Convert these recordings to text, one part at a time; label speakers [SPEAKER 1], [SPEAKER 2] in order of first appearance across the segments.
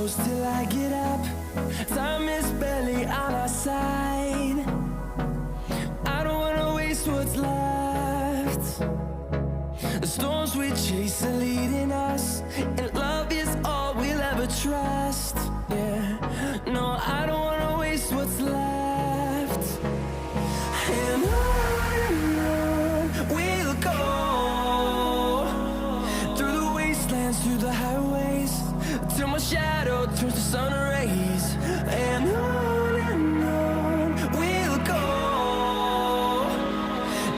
[SPEAKER 1] close till I get up. Time is barely on our side. I don't wanna waste what's left. The storms we chase are leading us, and love is all we'll ever trust. Yeah, no, I don't wanna waste what's left. And on we'll go, through the wastelands, through the highways, till my shadow turns to sun rays. And on we'll go,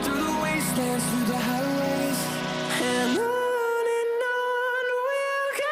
[SPEAKER 1] through the wastelands, through the highways, and on we'll go.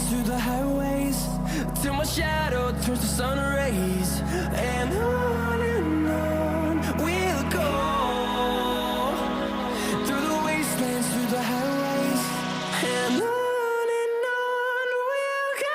[SPEAKER 1] Through the highways, till my shadow turns to sun rays. And on we'll go, through the wastelands, through the highways, and on we'll go.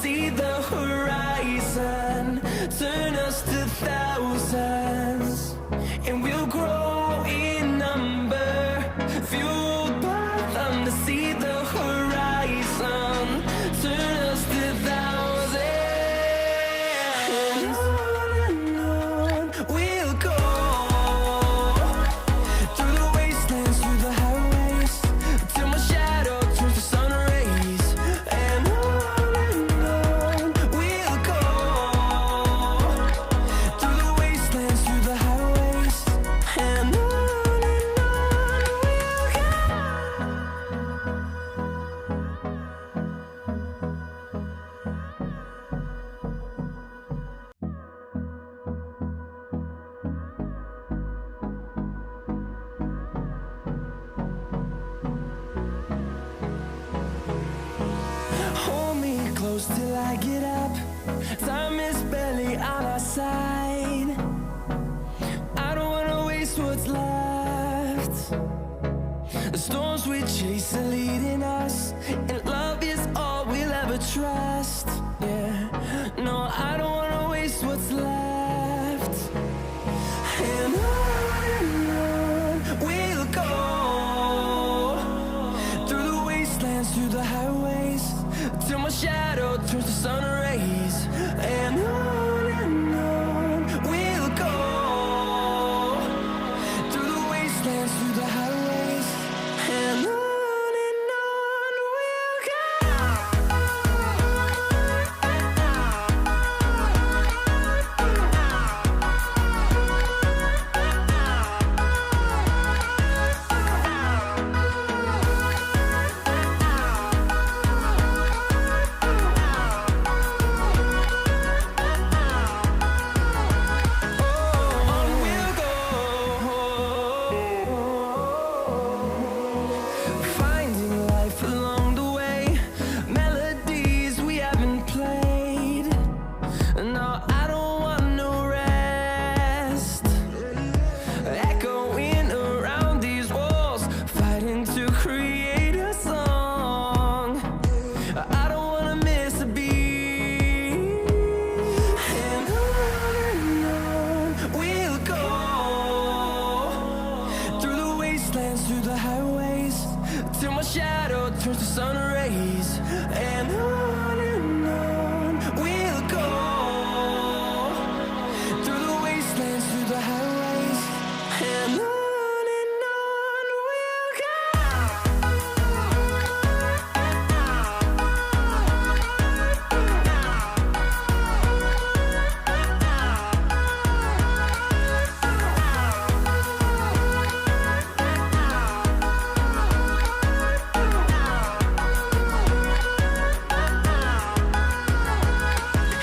[SPEAKER 1] See the horizon, turn us to thousands, and we'll grow in number, fueled by them. To see the horizon, turn us to thousands, and on we'll go, through the wastelands, through the highways, till my shadow turns to sun rays. And close till I get up. Time is barely on our side. I don't wanna waste what's left. The storms we chase are leading us, and love is all we'll ever trust. Yeah, no, I don't wanna waste what's left. And on we'll go, through the wastelands, through the highways, till my shadow turns to sun rays. And on we'll go, through the wastelands, through the highways, and on we'll go. my shadow turns to sun rays. And on we'll go, through the wastelands, through the highways, and on we'll go.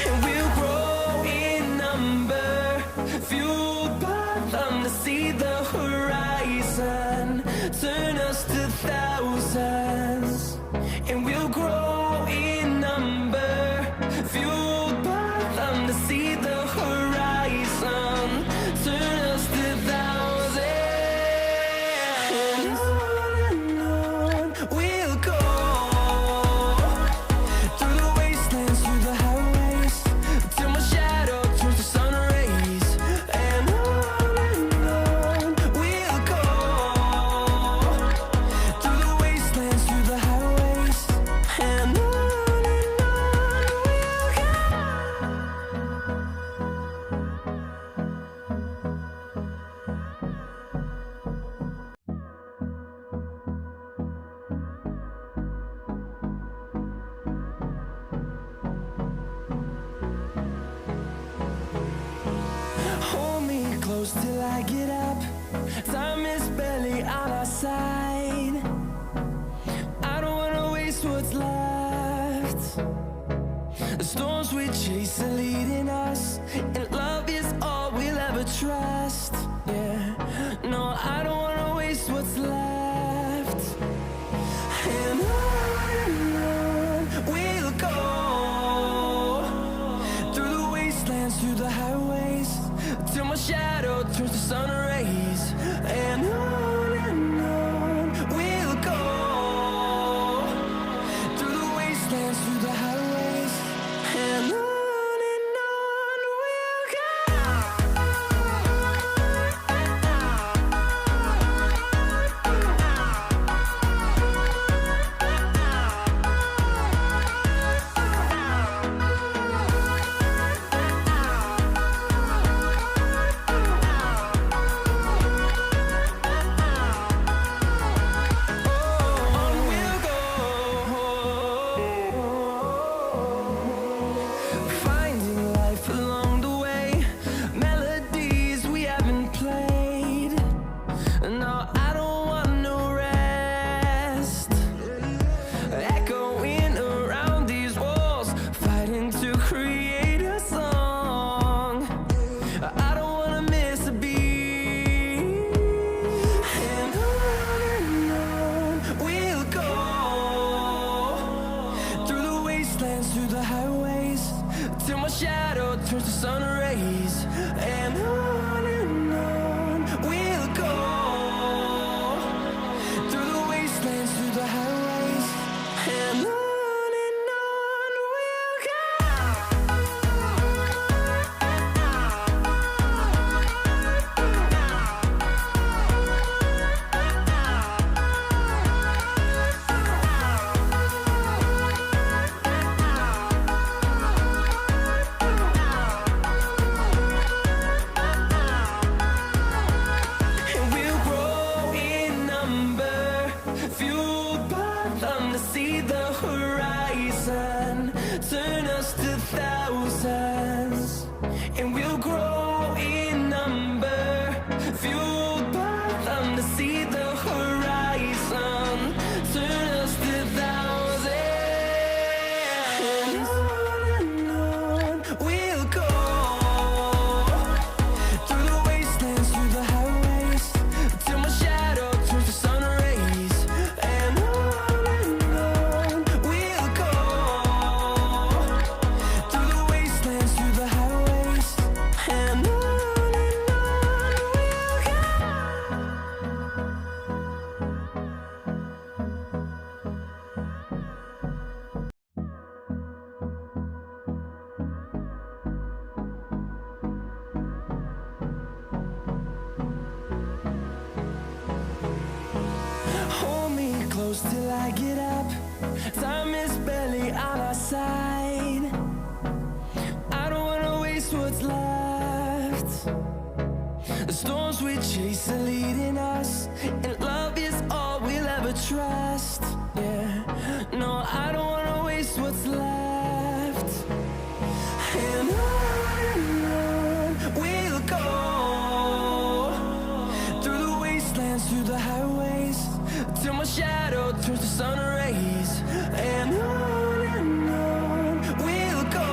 [SPEAKER 1] And we'll grow in number, fueled by them to see the horizon, turn us to thousands. And we'll grow in number, fueled by them to see the horizon, turn us to thousands. And on we'll go, through the wastelands, through the highways, till my shadow turns to sun rays. And on we'll go, through the wastelands, through the highways, and on we'll go. Hold me close till I get up. Time is barely on our side. I don't wanna waste what's left. The storms we chase are leading us, and love is all we'll ever trust. Yeah, no, I don't wanna waste what's left. And on we'll go, through the wastelands, through the highways, till my shadow turns to sun rays. And on we'll go, through the wastelands, through the highways, and on we'll go. On we'll go, finding life along the way, melodies we haven't played. No, I don't want no rest, echoing around these walls, fighting to create a song. I don't wanna miss a beat. And on we'll go, through the wastelands, through the highways, till my shadow turns to sun rays. And on we'll go, through the wastelands, through the highways, and on we'll go. And we'll grow in number, fueled by them to see the horizon, turn us to thousands. And we'll grow in number, fueled by them to see the horizon, turn us to thousands. And on we'll go, through the wastelands, through the highways, till my shadow turns to sun rays. And on get up. Time is barely on our side. I don't wanna waste what's left. The storms we chase are leading us, and love is all we'll ever trust. Yeah, no, I don't wanna waste what's left. And on we'll go, through the wastelands, through the highways, till my shadow turns to sun rays. And on we'll go,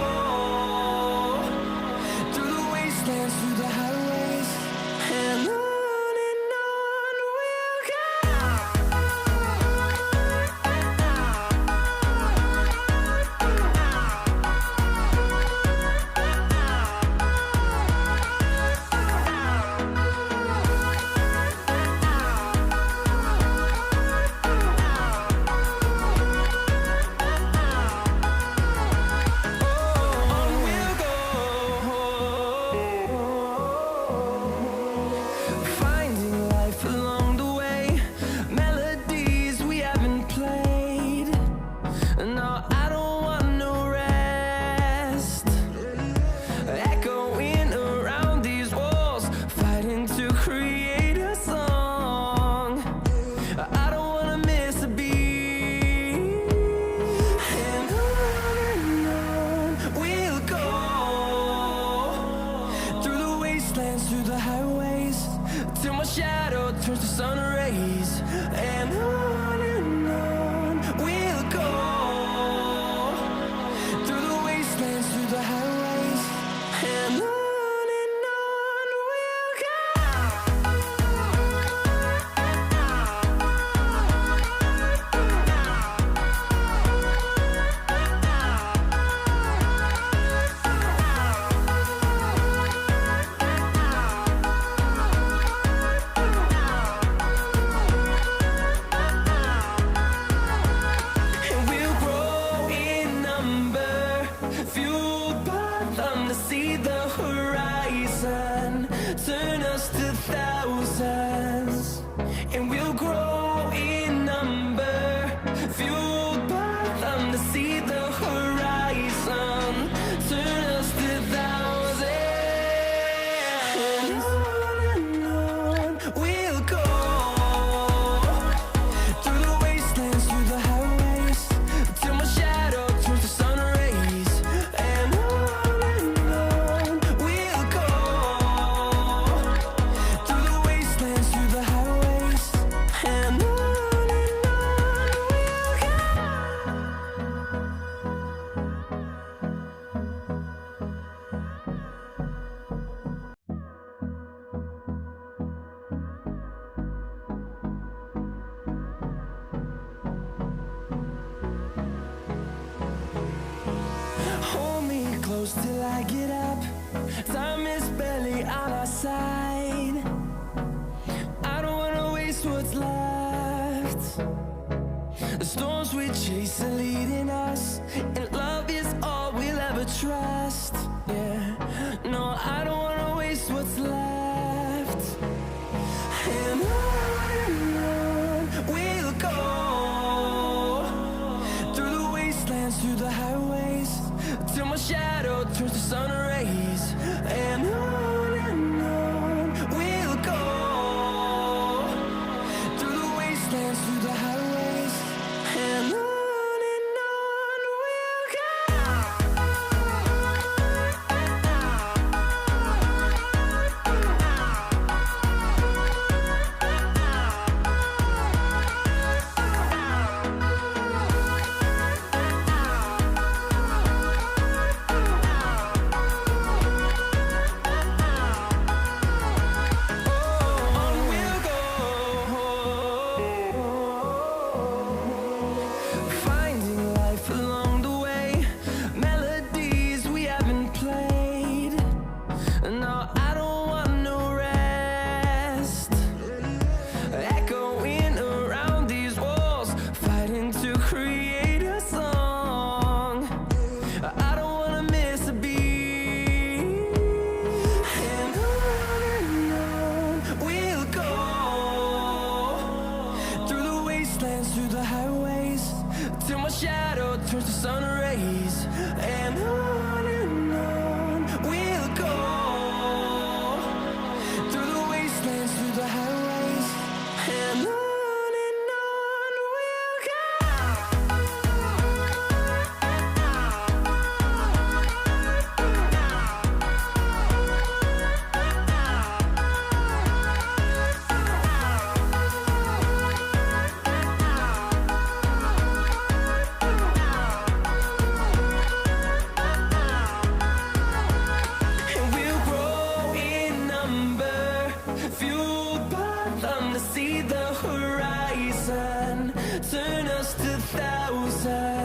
[SPEAKER 1] through the wastelands, through the highways, and on we'll go. Through the highways, till my shadow turns to sun rays. And on we'll go, through the wastelands, through the highways, and on we'll go. See the horizon, turn us to thousands, and we'll grow in number, fueled by them to see the horizon, turn us to thousands. And on we'll go, through the wastelands, through the highways, till my shadow turns to sun rays. And close till I get up. Time is barely on our side. I don't wanna waste what's left. The storms we chase are leading us, and love is all we'll ever trust. Yeah, no, I don't wanna waste what's left. And on we'll go, through the wastelands, through the highways, till my shadow turns to sun rays. And on we'll go, through the wastelands, through the highways, and on we'll go. till my shadow turns to sun rays. And on we'll go, through the wastelands, through the highways, and on we'll go. And we'll grow in number, fueled by them to see the horizon, turn us to thousands.